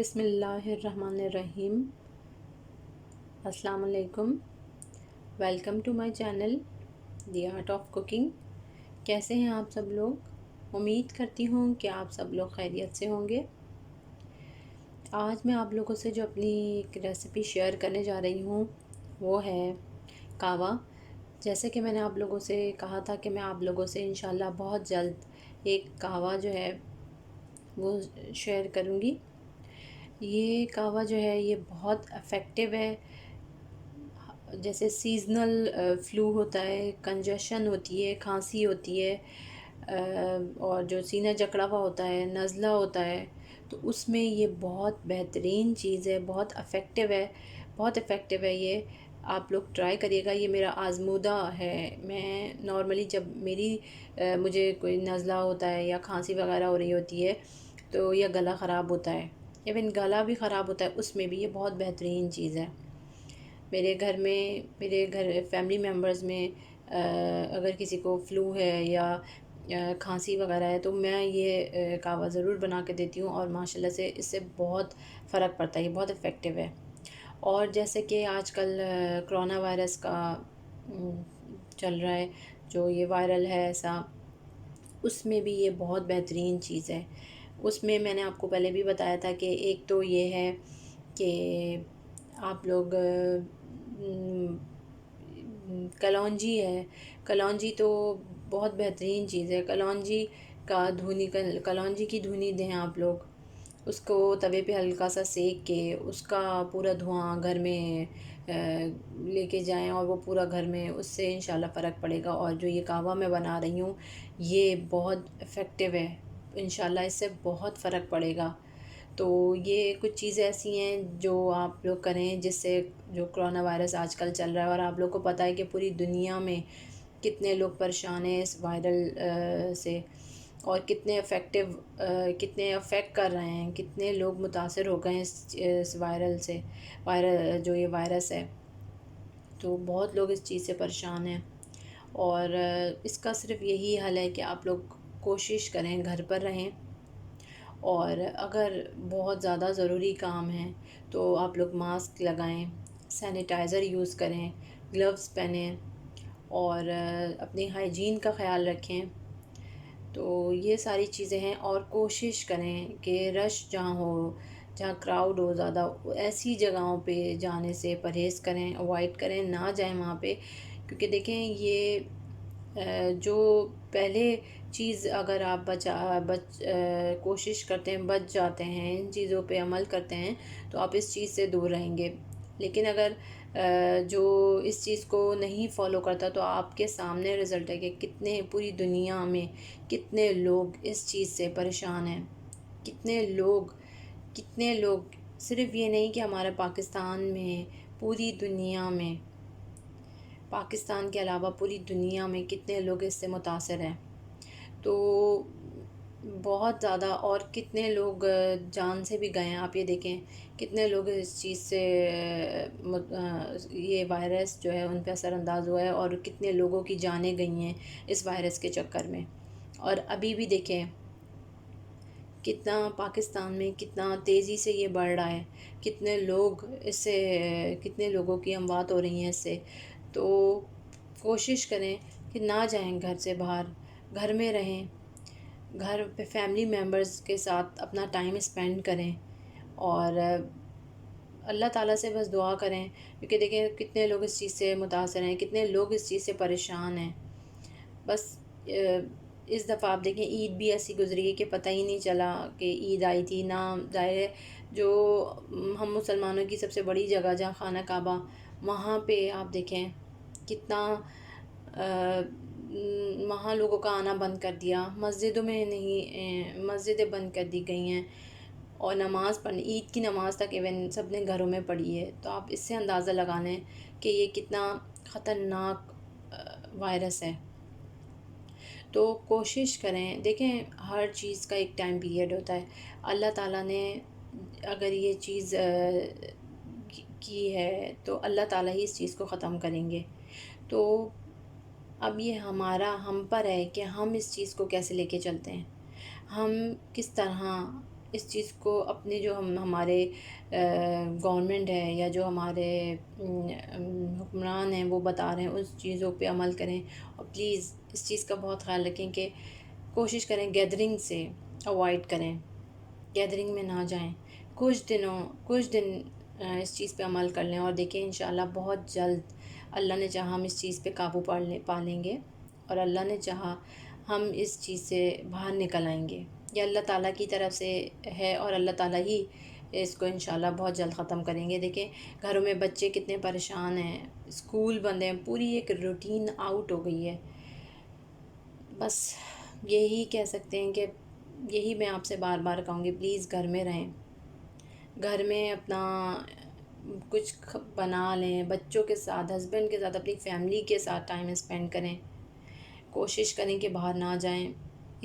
बिस्मिल्लाहिर्रहमानिर्रहीम। अस्सलाम वालेकुम। Welcome to my channel the art of cooking. कैसे हैं आप सब लोग? उम्मीद करती हूँ कि आप सब लोग खैरियत से होंगे। आज मैं आप लोगों से जो अपनी एक रेसिपी शेयर करने जा रही हूँ वो है कहवा। जैसे कि मैंने आप लोगों से कहा था कि मैं आप लोगों से इंशाल्लाह बहुत जल्द एक कहवा जो है वो शेयर करूँगी। ये कहवा जो है ये बहुत इफ़ेक्टिव है। जैसे सीज़नल फ्लू होता है, कंजेशन होती है, खांसी होती है, और जो सीना जकड़ा हुआ होता है, नज़ला होता है, तो उसमें ये बहुत बेहतरीन चीज़ है, बहुत इफ़ेक्टिव है ये। आप लोग ट्राई करिएगा। ये मेरा आज़मूदा है। मैं नॉर्मली जब मुझे कोई नज़ला होता है या खांसी वगैरह हो रही होती है तो या गला ख़राब होता है, इवन गला भी ख़राब होता है, उसमें भी ये बहुत बेहतरीन चीज़ है। मेरे घर फैमिली मेम्बर्स में अगर किसी को फ़्लू है या खांसी वगैरह है तो मैं ये कहवा ज़रूर बना के देती हूँ और माशाल्लाह से इससे बहुत फ़र्क पड़ता है। ये बहुत इफ़ेक्टिव है। और जैसे कि आजकल कोरोना वायरस का उम, चल रहा है, जो ये वायरल है ऐसा, उसमें भी ये बहुत बेहतरीन चीज़ है। उसमें मैंने आपको पहले भी बताया था कि एक तो ये है कि आप लोग कलौंजी है। कलौंजी तो बहुत बेहतरीन चीज़ है। कलौंजी की धुनी दें आप लोग। उसको तवे पे हल्का सा सेक के उसका पूरा धुआं घर में लेके जाएं और वो पूरा घर में, उससे इंशाल्लाह फ़र्क पड़ेगा। और जो ये कहवा मैं बना रही हूँ ये बहुत इफ़ेक्टिव है। इंशाल्लाह इससे बहुत फ़र्क पड़ेगा। तो ये कुछ चीज़ें ऐसी हैं जो आप लोग करें जिससे जो कोरोना वायरस आजकल चल रहा है, और आप लोग को पता है कि पूरी दुनिया में कितने लोग परेशान हैं इस वायरल से, और कितने अफेक्ट कर रहे हैं, कितने लोग मुतासर हो गए हैं इस वायरल से, जो ये वायरस है। तो बहुत लोग इस चीज़ से परेशान हैं और इसका सिर्फ़ यही हल है कि आप लोग कोशिश करें घर पर रहें, और अगर बहुत ज़्यादा ज़रूरी काम है तो आप लोग मास्क लगाएं, सैनिटाइज़र यूज़ करें, ग्लव्स पहनें और अपनी हाइजीन का ख़याल रखें। तो ये सारी चीज़ें हैं, और कोशिश करें कि रश जहाँ हो, जहाँ क्राउड हो ज़्यादा, ऐसी जगहों पे जाने से परहेज़ करें, अवॉइड करें, ना जाएं वहाँ पे। क्योंकि देखें ये जो पहले चीज़ अगर आप कोशिश करते हैं, बच जाते हैं, इन चीज़ों पे अमल करते हैं तो आप इस चीज़ से दूर रहेंगे। लेकिन अगर जो इस चीज़ को नहीं फ़ॉलो करता तो आपके सामने रिज़ल्ट है कि पूरी दुनिया में कितने लोग इस चीज़ से परेशान हैं। कितने लोग सिर्फ़ ये नहीं कि हमारे पाकिस्तान में, पूरी दुनिया में, पाकिस्तान के अलावा पूरी दुनिया में कितने लोग इससे मुतासर हैं। तो बहुत ज़्यादा, और कितने लोग जान से भी गए हैं। आप ये देखें कितने लोग इस चीज़ से ये वायरस जो है उन पे असरअंदाज हुआ है, और कितने लोगों की जानें गई हैं इस वायरस के चक्कर में। और अभी भी देखें कितना पाकिस्तान में कितना तेज़ी से ये बढ़ रहा है, कितने लोगों की अमवात हो रही हैं इससे। तो कोशिश करें कि ना जाएं घर से बाहर, घर में रहें, घर पे फैमिली मेम्बर्स के साथ अपना टाइम स्पेंड करें, और अल्लाह ताला से बस दुआ करें। क्योंकि देखें कितने लोग इस चीज़ से मुतासर हैं, कितने लोग इस चीज़ से परेशान हैं। बस इस दफ़ा आप देखें ईद भी ऐसी गुज़री है कि पता ही नहीं चला कि ईद आई थी ना। ज़ाहिर है जो हम मुसलमानों की सबसे बड़ी जगह जहाँ खाना काबा, वहाँ पे आप देखें कितना वहाँ लोगों का आना बंद कर दिया। मस्जिदों में नहीं, मस्जिदें बंद कर दी गई हैं, और नमाज़ पढ़ने, ईद की नमाज़ तक इवन सब ने घरों में पढ़ी है। तो आप इससे अंदाज़ा लगा लें कि ये कितना ख़तरनाक वायरस है। तो कोशिश करें, देखें हर चीज़ का एक टाइम पीरियड होता है। अल्लाह ताला ने अगर ये चीज़ की है तो अल्लाह ताला ही इस चीज़ को ख़त्म करेंगे। तो अब ये हम पर है कि हम इस चीज़ को कैसे लेके चलते हैं, हम किस तरह इस चीज़ को अपने जो हमारे गवर्नमेंट है या जो हमारे हुक्मरान हैं वो बता रहे हैं उस चीज़ों पे अमल करें। और प्लीज़ इस चीज़ का बहुत ख़्याल रखें कि कोशिश करें गैदरिंग से अवॉइड करें, गैदरिंग में ना जाएं। कुछ दिन इस चीज़ पे अमल कर लें और देखें इंशाल्लाह बहुत जल्द अल्लाह ने चाहा हम इस चीज़ पे काबू पा लेंगे और अल्लाह ने चाहा हम इस चीज़ से बाहर निकल आएंगे। ये अल्लाह ताला की तरफ से है और अल्लाह ताला ही इसको इंशाल्लाह बहुत जल्द ख़त्म करेंगे। देखें घरों में बच्चे कितने परेशान हैं, स्कूल बंद हैं, पूरी एक रूटीन आउट हो गई है। बस यही कह सकते हैं कि यही मैं आपसे बार बार कहूँगी, प्लीज़ घर में रहें, घर में अपना कुछ बना लें, बच्चों के साथ, हस्बैंड के साथ, अपनी फैमिली के साथ टाइम स्पेंड करें। कोशिश करें कि बाहर ना जाएं,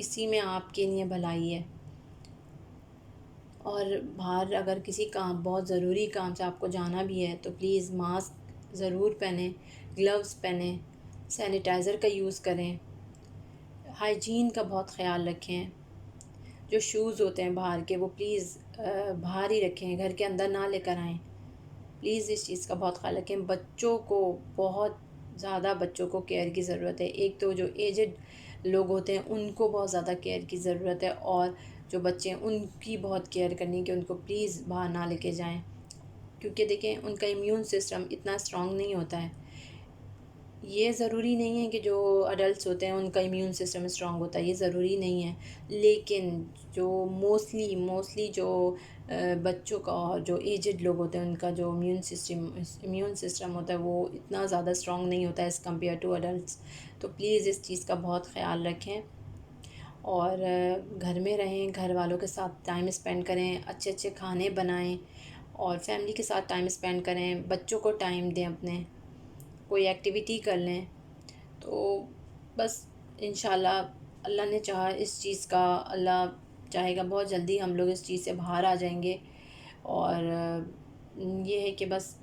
इसी में आपके लिए भलाई है। और बाहर अगर किसी काम, बहुत ज़रूरी काम से आपको जाना भी है तो प्लीज़ मास्क ज़रूर पहनें, ग्लव्स पहनें, सैनिटाइज़र का यूज़ करें, हाइजीन का बहुत ख़्याल रखें। जो शूज़ होते हैं बाहर के वो प्लीज़ बाहर ही रखें, घर के अंदर ना लेकर आएँ। प्लीज़ इस चीज़ का बहुत ख़्याल रखें। बच्चों को बहुत ज़्यादा बच्चों को केयर की ज़रूरत है। एक तो जो एजेड लोग होते हैं उनको बहुत ज़्यादा केयर की ज़रूरत है और जो बच्चे हैं उनकी बहुत केयर करनी है कि उनको प्लीज़ बाहर ना लेके जाएं, क्योंकि देखें उनका इम्यून सिस्टम इतना स्ट्रॉन्ग नहीं होता है। ये ज़रूरी नहीं है कि जो अडल्ट्स होते हैं उनका इम्यून सिस्टम स्ट्रॉन्ग होता है, ये ज़रूरी नहीं है। लेकिन जो मोस्टली जो बच्चों का और जो एजेड लोग होते हैं उनका जो इम्यून सिस्टम होता है वो इतना ज़्यादा स्ट्रॉन्ग नहीं होता है एज़ कम्पेयर टू अडल्ट्स। तो प्लीज़ इस चीज़ का बहुत ख़्याल रखें और घर में रहें, घर वालों के साथ टाइम स्पेंड करें, अच्छे अच्छे खाने बनाएं और फैमिली के साथ टाइम स्पेंड करें, बच्चों को टाइम दें, अपने कोई एक्टिविटी कर लें। तो बस इंशाल्लाह अल्लाह ने चाहा इस चीज़ का, अल्लाह चाहेगा बहुत जल्दी हम लोग इस चीज़ से बाहर आ जाएंगे। और ये है कि बस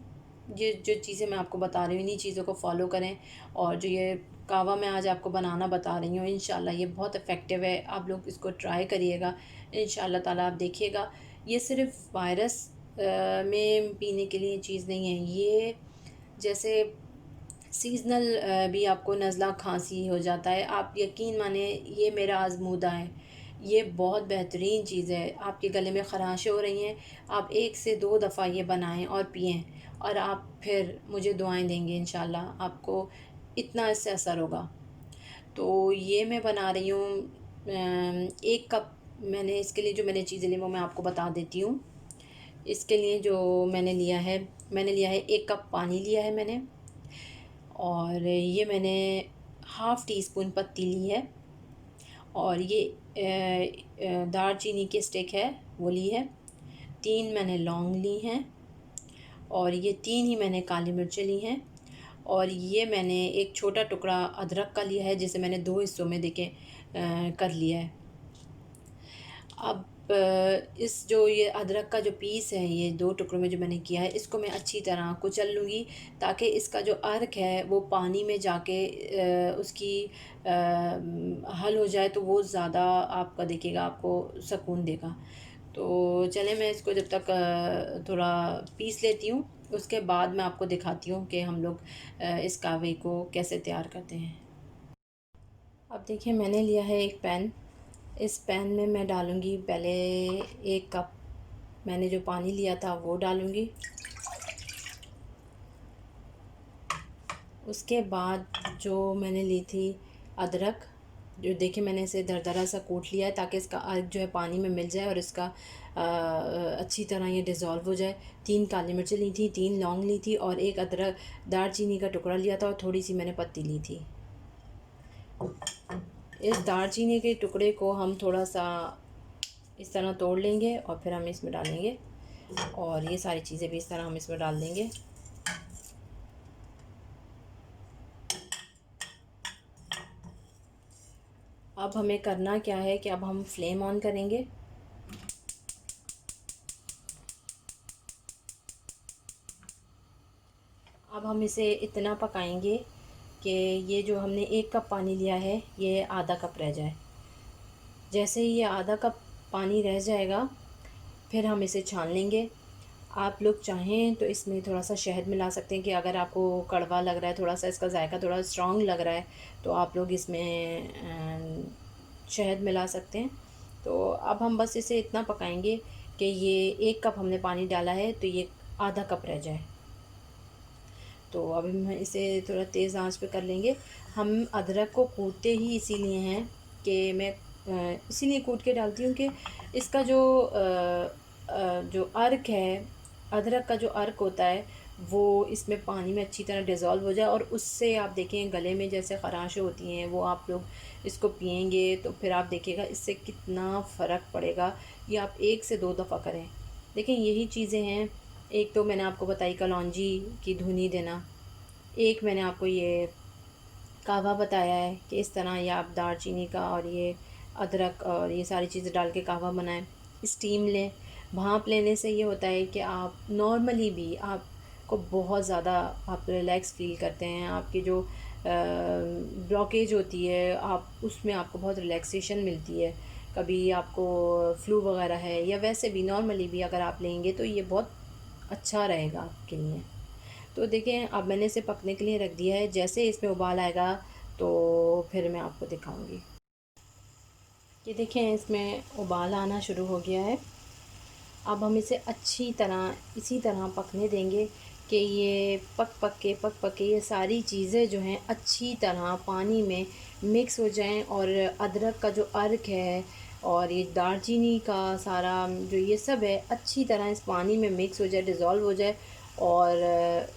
ये जो चीज़ें मैं आपको बता रही हूँ इन्हीं चीज़ों को फॉलो करें। और जो ये कहवा मैं आज आपको बनाना बता रही हूँ इंशाल्लाह ये बहुत इफ़ेक्टिव है, आप लोग इसको ट्राई करिएगा इंशाल्लाह ताला। आप देखिएगा ये सिर्फ वायरस में पीने के लिए चीज़ नहीं है, ये जैसे सीज़नल भी आपको नज़ला खांसी हो जाता है, आप यकीन माने ये मेरा आज़मूदा है, ये बहुत बेहतरीन चीज़ है। आपके गले में ख़राशें हो रही हैं, आप 1 से 2 दफ़ा ये बनाएं और पिएं और आप फिर मुझे दुआएं देंगे इंशाल्लाह, आपको इतना इससे असर होगा। तो ये मैं बना रही हूँ 1 कप। मैंने इसके लिए जो मैंने चीज़ें ली वो मैं आपको बता देती हूँ। इसके लिए जो मैंने लिया है 1 कप पानी लिया है मैंने, और ये मैंने हाफ़ टी स्पून पत्ती ली है, और ये दालचीनी की स्टिक है वो ली है, 3 मैंने लौंग ली हैं, और ये 3 ही मैंने काली मिर्चें ली हैं, और ये मैंने एक छोटा टुकड़ा अदरक का लिया है जिसे मैंने 2 हिस्सों में देखें कर लिया है। अब इस जो ये अदरक का जो पीस है, ये 2 टुकड़ों में जो मैंने किया है, इसको मैं अच्छी तरह कुचल लूँगी ताकि इसका जो अर्क है वो पानी में जाके उसकी हल हो जाए, तो वो ज़्यादा आपका देखिएगा आपको सुकून देगा। तो चलें मैं इसको जब तक थोड़ा पीस लेती हूँ, उसके बाद मैं आपको दिखाती हूँ कि हम लोग इस कहवे को कैसे तैयार करते हैं। अब देखिए मैंने लिया है एक पैन, इस पैन में मैं डालूँगी पहले 1 कप मैंने जो पानी लिया था वो डालूँगी। उसके बाद जो मैंने ली थी अदरक, जो देखिए मैंने इसे दरदरा सा कूट लिया है ताकि इसका अर्क जो है पानी में मिल जाए और इसका अच्छी तरह ये डिज़ोल्व हो जाए। 3 काली मिर्चें ली थी, 3 लौंग ली थी, और 1 अदरक दालचीनी का टुकड़ा लिया था, और थोड़ी सी मैंने पत्ती ली थी। इस दालचीनी के टुकड़े को हम थोड़ा सा इस तरह तोड़ लेंगे और फिर हम इसमें डालेंगे, और ये सारी चीज़ें भी इस तरह हम इसमें डाल देंगे। अब हमें करना क्या है कि अब हम फ्लेम ऑन करेंगे। अब हम इसे इतना पकाएंगे कि ये जो हमने 1 कप पानी लिया है ये आधा कप रह जाए। जैसे ही ये आधा कप पानी रह जाएगा फिर हम इसे छान लेंगे। आप लोग चाहें तो इसमें थोड़ा सा शहद मिला सकते हैं कि अगर आपको कड़वा लग रहा है, थोड़ा सा इसका जायका थोड़ा स्ट्रॉन्ग लग रहा है, तो आप लोग इसमें शहद मिला सकते हैं। तो अब हम बस इसे इतना पकाएंगे कि ये 1 कप हमने पानी डाला है तो ये आधा कप रह जाए। तो अभी हम इसे थोड़ा तेज़ आंच पे कर लेंगे। हम अदरक को कूटते ही इसीलिए हैं कि मैं इसीलिए कूट के डालती हूँ कि इसका जो अर्क है, अदरक का जो अर्क होता है वो इसमें पानी में अच्छी तरह डिज़ोल्व हो जाए, और उससे आप देखें गले में जैसे ख़राशें होती हैं वो आप लोग इसको पियेंगे तो फिर आप देखिएगा इससे कितना फ़र्क पड़ेगा। ये आप 1 से 2 दफ़ा करें। देखें यही चीज़ें हैं। एक तो मैंने आपको बताई कलौंजी की धुनी देना, एक मैंने आपको ये कहवा बताया है कि इस तरह या आप दालचीनी का और ये अदरक और ये सारी चीज़ें डाल के कहवा बनाएं। स्टीम लें। भाप लेने से ये होता है कि आप नॉर्मली भी आपको बहुत ज़्यादा आप रिलैक्स फ़ील करते हैं। आपकी जो ब्लॉकेज होती है आप उसमें आपको बहुत रिलैक्सेशन मिलती है। कभी आपको फ्लू वगैरह है या वैसे भी नॉर्मली भी अगर आप लेंगे तो ये बहुत अच्छा रहेगा आपके लिए। तो देखें अब मैंने इसे पकने के लिए रख दिया है। जैसे इसमें उबाल आएगा तो फिर मैं आपको दिखाऊंगी। ये देखें इसमें उबाल आना शुरू हो गया है। अब हम इसे अच्छी तरह इसी तरह पकने देंगे कि ये पक पक के ये सारी चीज़ें जो हैं अच्छी तरह पानी में मिक्स हो जाएं, और अदरक का जो अर्क है और ये दालचीनी का सारा जो ये सब है अच्छी तरह इस पानी में मिक्स हो जाए, डिज़ोल्व हो जाए। और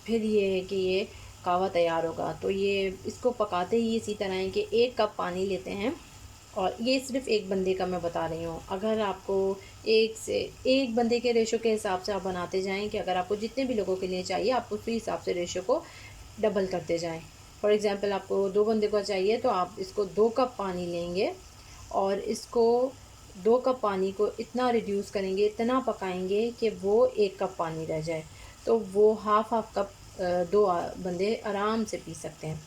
फिर ये है कि ये कहवा तैयार होगा। तो ये इसको पकाते ही इसी तरह है कि 1 कप पानी लेते हैं, और ये सिर्फ एक बंदे का मैं बता रही हूँ। अगर आपको एक बंदे के रेशो के हिसाब से आप बनाते जाएं कि अगर आपको जितने भी लोगों के लिए चाहिए आप उसी हिसाब से रेशो को डबल करते जाएं। फॉर एग्ज़ाम्पल आपको 2 बंदे को चाहिए तो आप इसको 2 कप पानी लेंगे, और इसको 2 कप पानी को इतना रिड्यूस करेंगे, इतना पकाएंगे कि वो 1 कप पानी रह जाए। तो वो हाफ कप दो बंदे आराम से पी सकते हैं।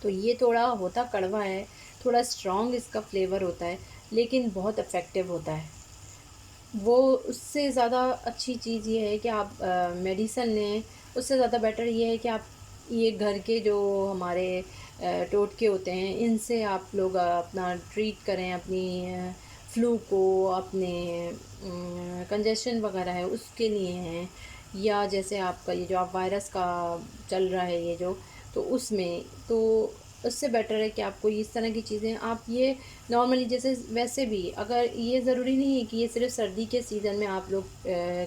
तो ये थोड़ा होता कड़वा है, थोड़ा स्ट्रॉन्ग इसका फ्लेवर होता है, लेकिन बहुत इफ़ेक्टिव होता है। वो उससे ज़्यादा अच्छी चीज़ ये है कि आप मेडिसन लें। उससे ज़्यादा बेटर ये है कि आप ये घर के जो हमारे टोटके होते हैं इनसे आप लोग अपना ट्रीट करें अपनी फ्लू को, अपने कंजेशन वगैरह है उसके लिए हैं, या जैसे आपका ये जो आप वायरस का चल रहा है ये जो, तो उसमें तो उससे बेटर है कि आपको इस तरह की चीज़ें आप ये नॉर्मली जैसे वैसे भी अगर ये ज़रूरी नहीं है कि ये सिर्फ सर्दी के सीज़न में आप लोग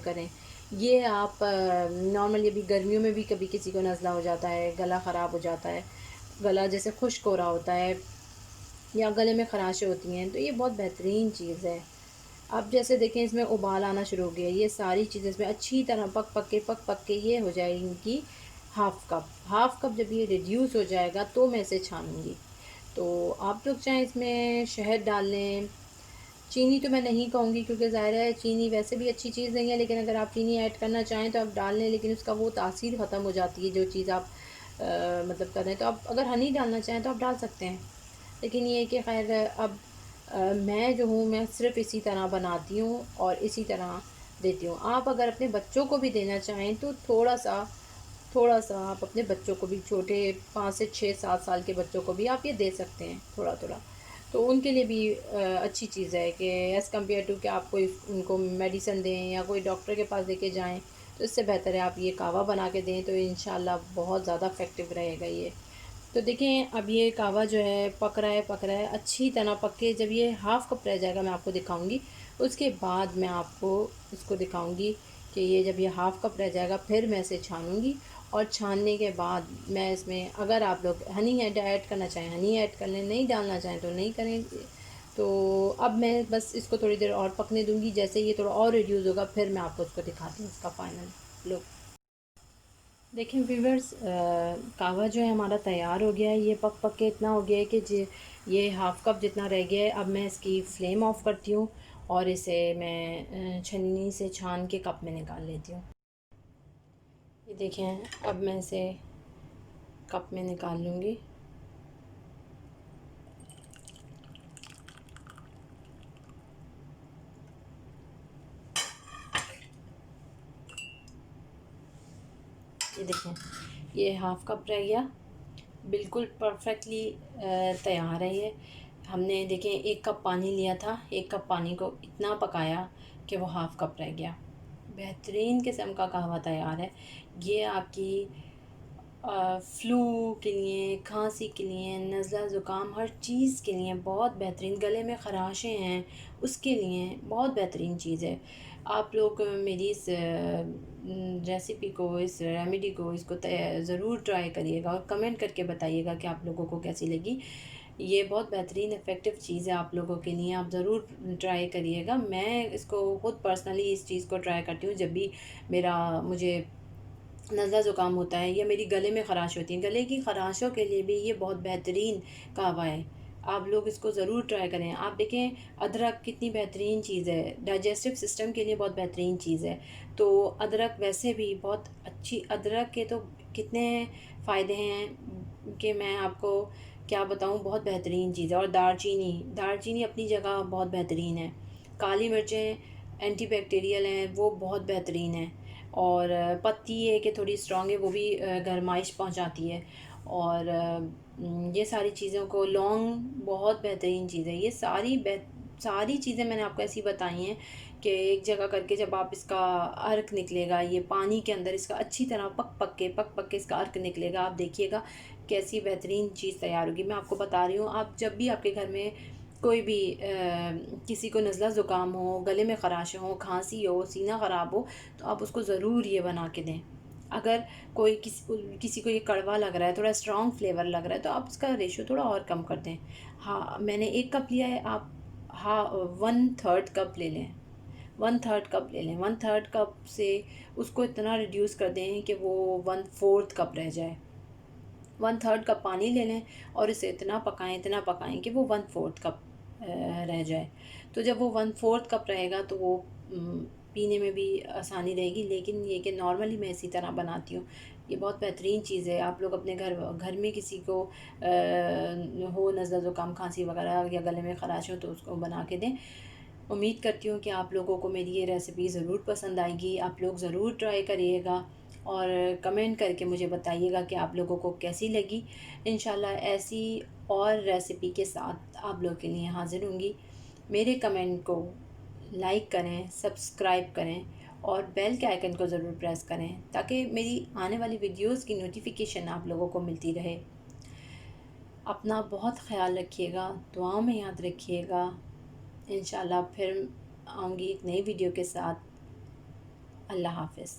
करें। ये आप नॉर्मली अभी गर्मियों में भी कभी किसी को नज़ला हो जाता है, गला ख़राब हो जाता है, गला जैसे खुश्क हो रहा होता है या गले में ख़राशें होती हैं, तो ये बहुत बेहतरीन चीज़ है। अब जैसे देखें इसमें उबाल आना शुरू हो गया, ये सारी चीज़ें इसमें अच्छी तरह पक पक के ये हो जाएंगी। हाफ़ कप जब ये रिड्यूस हो जाएगा तो मैं इसे छानूँगी। तो आप लोग चाहें इसमें शहद डाल लें। चीनी तो मैं नहीं कहूँगी क्योंकि ज़ाहिर है चीनी वैसे भी अच्छी चीज़ नहीं है, लेकिन अगर आप चीनी ऐड करना चाहें तो आप डाल लें, लेकिन उसका वो तासीर ख़त्म हो जाती है जो चीज़ आप मतलब कर रहे हैं। तो आप अगर हनी डालना चाहें तो आप डाल सकते हैं, लेकिन ये है कि खैर अब मैं जो हूँ मैं सिर्फ़ इसी तरह बनाती हूँ और इसी तरह देती हूँ। आप अगर अपने बच्चों को भी देना चाहें तो थोड़ा सा आप अपने बच्चों को भी, छोटे 5 से 6 7 साल के बच्चों को भी आप ये दे सकते हैं थोड़ा थोड़ा। तो उनके लिए भी अच्छी चीज़ है कि एज़ कम्पेयर टू कि आप कोई उनको मेडिसन दें या कोई डॉक्टर के पास लेके जाएं, तो इससे बेहतर है आप ये कहवा बना के दें, तो इंशाल्लाह बहुत ज़्यादा इफ़ेक्टिव रहेगा ये। तो देखें अब ये कहवा जो है पक रहा है अच्छी तरह पक के जब ये हाफ़ कप रह जाएगा मैं आपको दिखाऊंगी। उसके बाद मैं आपको इसको दिखाऊंगी कि ये जब ये हाफ़ कप रह जाएगा फिर मैं इसे छानूंगी, और छानने के बाद मैं इसमें अगर आप लोग हनी ऐड करना चाहें हनी ऐड कर लें, नहीं डालना चाहें तो नहीं करें। तो अब मैं बस इसको थोड़ी देर और पकने दूंगी। जैसे ये थोड़ा और रिड्यूस होगा फिर मैं आपको इसको दिखाती हूँ इसका फाइनल लुक। देखिए व्यूवर्स, कहवा जो है हमारा तैयार हो गया है। ये पक पक के इतना हो गया है कि ये हाफ़ कप जितना रह गया है। अब मैं इसकी फ्लेम ऑफ करती हूँ और इसे मैं छन्नी से छान के कप में निकाल लेती हूँ। ये देखें अब मैं इसे कप में निकाल लूँगी। ये देखें, ये हाफ़ कप रह गया, बिल्कुल परफेक्टली तैयार है ये। हमने देखें 1 कप पानी लिया था, 1 कप पानी को इतना पकाया कि वो हाफ़ कप रह गया। बेहतरीन किस्म का कहवा तैयार है। ये आपकी फ्लू के लिए, खांसी के लिए, नज़ला ज़ुकाम, हर चीज़ के लिए बहुत बेहतरीन, गले में ख़राशें हैं उसके लिए बहुत बेहतरीन चीज़ है। आप लोग मेरी इस रेसिपी को, इस रेमेडी को, इसको ज़रूर ट्राई करिएगा और कमेंट करके बताइएगा कि आप लोगों को कैसी लगी। ये बहुत बेहतरीन इफ़ेक्टिव चीज़ है आप लोगों के लिए, आप ज़रूर ट्राई करिएगा। मैं इसको खुद पर्सनली इस चीज़ को ट्राई करती हूँ जब भी मुझे नज़ला ज़ुकाम होता है या मेरी गले में ख़राश होती है। गले की ख़राशों के लिए भी ये बहुत बेहतरीन कहवा है। आप लोग इसको ज़रूर ट्राई करें। आप देखें अदरक कितनी बेहतरीन चीज़ है, डाइजेस्टिव सिस्टम के लिए बहुत बेहतरीन चीज़ है। तो अदरक वैसे भी बहुत अच्छी, अदरक के तो कितने फ़ायदे हैं कि मैं आपको क्या बताऊँ, बहुत बेहतरीन चीज़ है। और दालचीनी, दालचीनी अपनी जगह बहुत बेहतरीन है। काली मिर्चें एंटीबैक्टीरियल हैं, वो बहुत बेहतरीन है। और पत्ती है कि थोड़ी स्ट्रॉन्ग है, वो भी गरमाइश पहुंचाती है। और ये सारी चीज़ों को, लौंग बहुत बेहतरीन चीज़ है। ये सारी चीज़ें मैंने आपको ऐसी बताई हैं कि एक जगह करके जब आप इसका अर्क निकलेगा, ये पानी के अंदर इसका अच्छी तरह पक पक के इसका अर्क निकलेगा, आप देखिएगा कैसी बेहतरीन चीज़ तैयार होगी। मैं आपको बता रही हूँ, आप जब भी आपके घर में कोई भी किसी को नज़ला ज़ुकाम हो, गले में ख़राश हो, खांसी हो, सीना ख़राब हो, तो आप उसको ज़रूर ये बना के दें। अगर कोई किसी को ये कड़वा लग रहा है, थोड़ा स्ट्रॉन्ग फ्लेवर लग रहा है, तो आप उसका रेशो थोड़ा और कम कर दें। हाँ, मैंने 1 कप लिया है, आप हाँ 1/3 कप ले लें, 1/3 कप ले लें। 1/3 कप से उसको इतना रिड्यूस कर दें कि वो 1/4 कप रह जाए। 1/3 कप पानी ले लें और इसे इतना पकाएं कि वो 1/4 कप रह जाए। तो जब वो 1/4 कप रहेगा तो वो पीने में भी आसानी रहेगी। लेकिन ये कि नॉर्मली मैं इसी तरह बनाती हूँ। ये बहुत बेहतरीन चीज़ है। आप लोग अपने घर में किसी को हो नज़ला ज़ुकाम, खांसी वगैरह या गले में ख़राश हो तो उसको बना के दें। उम्मीद करती हूँ कि आप लोगों को मेरी ये रेसिपी ज़रूर पसंद आएगी। आप लोग ज़रूर ट्राई करिएगा और कमेंट करके मुझे बताइएगा कि आप लोगों को कैसी लगी। इंशाल्लाह ऐसी और रेसिपी के साथ आप लोग के लिए हाज़िर होंगी। मेरे कमेंट को लाइक करें, सब्सक्राइब करें और बेल के आइकन को ज़रूर प्रेस करें ताकि मेरी आने वाली वीडियोस की नोटिफिकेशन आप लोगों को मिलती रहे। अपना बहुत ख़याल रखिएगा, दुआओं में याद रखिएगा। इंशाल्लाह फिर आऊँगी एक नई वीडियो के साथ। अल्लाह हाफ़िज़।